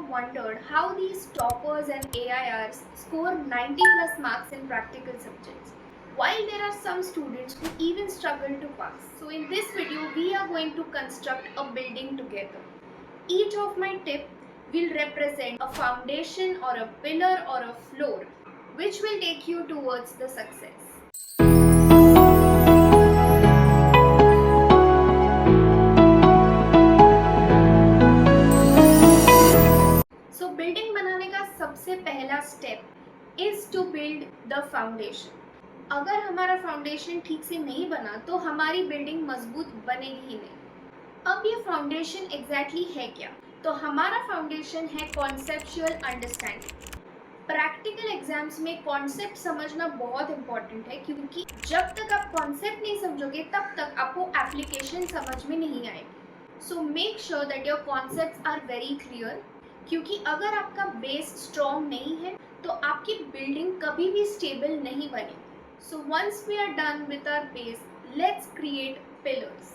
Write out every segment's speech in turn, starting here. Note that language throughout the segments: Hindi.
wondered how these toppers and AIRs score 90 plus marks in practical subjects, while there are some students who even struggle to pass? So in this video, we are going to construct a building together. Each of my tips will represent a foundation or a pillar or a floor, which will take you towards the success. So building बनाने का सबसे पहला step is to build the foundation. अगर हमारा फाउंडेशन ठीक से नहीं बना तो हमारी बिल्डिंग मजबूत बनेगी ही नहीं। अब ये फाउंडेशन एग्जैक्टली है क्या? तो हमारा फाउंडेशन है कॉन्सेप्चुअल अंडरस्टैंडिंग। प्रैक्टिकल एग्जाम्स में कॉन्सेप्ट समझना बहुत इंपॉर्टेंट है, क्योंकि जब तक आप कॉन्सेप्ट नहीं समझोगे तब तक आपको एप्लीकेशन समझ में नहीं आएगी। So make sure that your concepts are very clear, क्योंकि अगर आपका बेस स्ट्रॉन्ग नहीं है तो आपकी बिल्डिंग कभी भी स्टेबल नहीं बनेगी। So once we are done with our base, let's create pillars.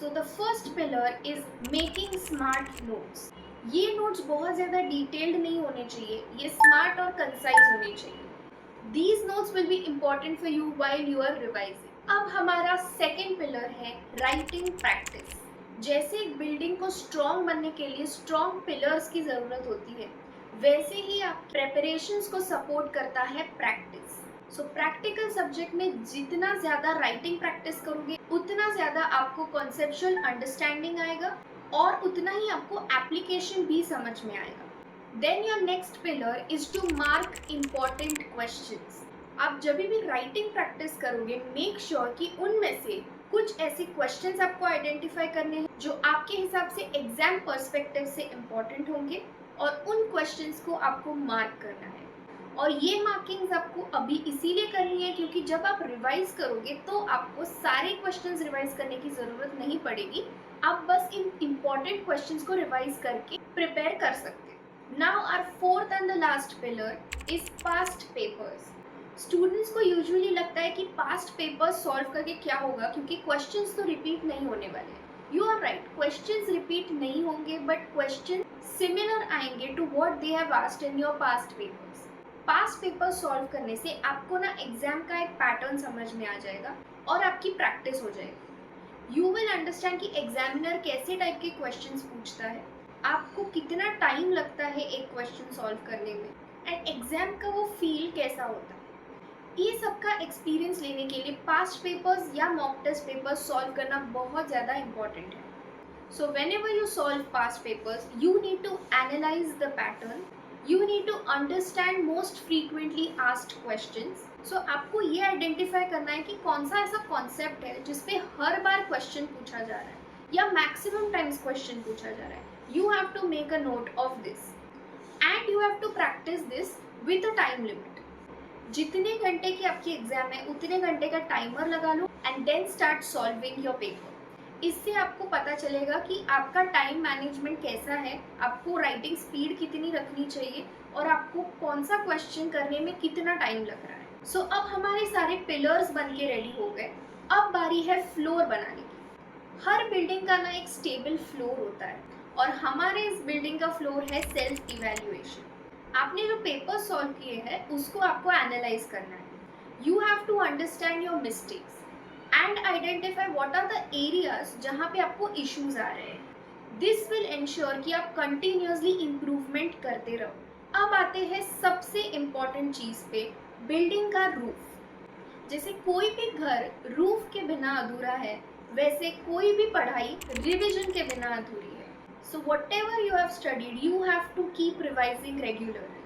So the first pillar is making smart notes. ये नोट्स बहुत ज़्यादा डिटेल्ड नहीं होने चाहिए, ये स्मार्ट और कंसाइज होने चाहिए। These notes will be important for you while you are revising. अब हमारा सेकेंड पिलर है राइटिंग प्रैक्टिस। जैसे एक बिल्डिंग को स्ट्रॉन्ग बनने के लिए स्ट्रॉन्ग पिलर्स की ज़रूरत होती है, वैसे ही आप प्रेपरेशंस को सपोर्ट करता है प्रैक्टिस। सो प्रैक्टिकल सब्जेक्ट में जितना ज़्यादा राइटिंग प्रैक्टिस करोगे उतना ज़्यादा आपको कॉन्सेप्चुअल अंडरस्टैंडिंग आएगा और उतना ही आपको एप्लीकेशन भी समझ में आएगा। Then your next pillar is to mark important questions. आप जब भी राइटिंग प्रैक्टिस करोगे, मेक श्योर कि उनमें से कुछ ऐसे क्वेश्चंस आपको आइडेंटिफाई करने हैं जो आपके हिसाब से एग्जाम पर्सपेक्टिव से इम्पॉर्टेंट होंगे, और उन क्वेश्चंस को आपको मार्क करना है। और ये मार्किंग्स आपको अभी इसीलिए करनी है क्योंकि जब आप रिवाइज करोगे तो आपको सारे क्वेश्चंस रिवाइज करने की ज़रूरत नहीं पड़ेगी। आप बस इन इम्पॉर्टेंट क्वेश्चंस को रिवाइज करके प्रिपेयर कर सकते हैं। Now our fourth and the last pillar is past papers. Students को यूजुअली लगता है कि पास्ट पेपर सॉल्व करके क्या होगा, क्योंकि क्वेश्चंस तो रिपीट नहीं होने वाले। You are right, questions repeat नहीं होंगे, बट क्वेश्चन सिमिलर आएंगे to what they have asked in your past papers. Past paper solve करने से आपको ना एग्जाम का एक पैटर्न समझ में आ जाएगा और आपकी प्रैक्टिस हो जाएगी। यू विल अंडरस्टैंड कि एग्जामिनर कैसे टाइप के क्वेश्चंस पूछता है, आपको कितना टाइम लगता है एक क्वेश्चन सॉल्व करने में, एंड एग्जाम का वो फील कैसा होता है। ये सबका एक्सपीरियंस लेने के लिए पास्ट पेपर्स या मॉक टेस्ट पेपर्स सॉल्व करना बहुत ज़्यादा इंपॉर्टेंट है। So whenever you solve past papers, you need to analyse the pattern, you need to understand most frequently asked questions. So आपको ये आइडेंटिफाई करना है कि कौन सा ऐसा कॉन्सेप्ट है जिसपे हर बार क्वेश्चन पूछा जा रहा है या मैक्सिमम टाइम्स क्वेश्चन पूछा जा रहा है। You have to make a note of this and you have to practise this with a time limit. जितने घंटे की आपकी एग्जाम है उतने घंटे का टाइमर लगा लो and then start solving your paper. इससे आपको पता चलेगा कि आपका टाइम मैनेजमेंट कैसा है, आपको राइटिंग स्पीड कितनी रखनी चाहिए और आपको कौन सा क्वेश्चन करने में कितना टाइम लग रहा है। सो अब हमारे सारे पिलर्स बन के रेडी हो गए। अब बारी है फ्लोर बनाने की। हर बिल्डिंग का ना एक स्टेबल फ्लोर होता है और हमारे इस बिल्डिंग का फ्लोर है सेल्फ इवैल्यूएशन। आपने जो पेपर सॉल्व किए हैं उसको आपको एनालाइज करना है। You have to understand your mistakes and identify what are the areas जहाँ पे आपको इश्यूज आ रहे हैं। दिस विल इंश्योर कि आप कंटिन्यूसली इम्प्रूवमेंट करते रहो। अब आते हैं सबसे इम्पॉर्टेंट चीज़ पे, बिल्डिंग का रूफ। जैसे कोई भी घर रूफ के बिना अधूरा है, वैसे कोई भी पढ़ाई रिविजन के बिना अधूरी है। So whatever you have studied, you have to keep revising regularly.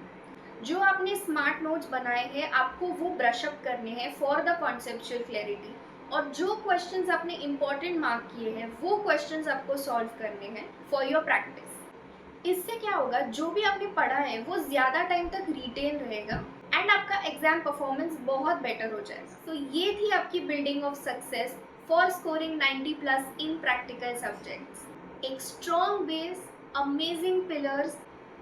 जो आपने स्मार्ट नोट्स बनाए हैं आपको वो ब्रश अप करने हैं फॉर द कॉन्सेप्चुअल क्लैरिटी, और जो क्वेश्चंस आपने इम्पोर्टेंट मार्क किए हैं वो क्वेश्चंस आपको सॉल्व करने हैं फॉर योर प्रैक्टिस। इससे क्या होगा, जो भी आपने पढ़ा है वो ज़्यादा टाइम तक रिटेन रहेगा एंड आपका एग्जाम परफॉर्मेंस बहुत बेटर हो जाएगा। तो ये थी आपकी building of success for scoring 90 plus in practical subjects. एक strong base, amazing pillars,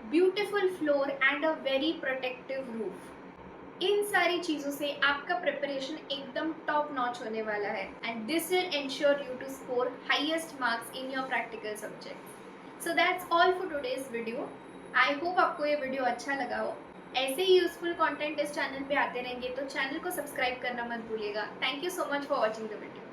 beautiful floor and a very protective roof. इन सारी चीज़ों से आपका प्रिपरेशन एकदम टॉप नॉच होने वाला है and this will ensure you to score highest marks in your practical subject. So that's all for today's video. I hope आपको ये वीडियो अच्छा लगा हो। ऐसे ही यूजफुल कंटेंट इस चैनल पे आते रहेंगे, तो चैनल को सब्सक्राइब करना मत भूलिएगा। Thank you so much for watching the video.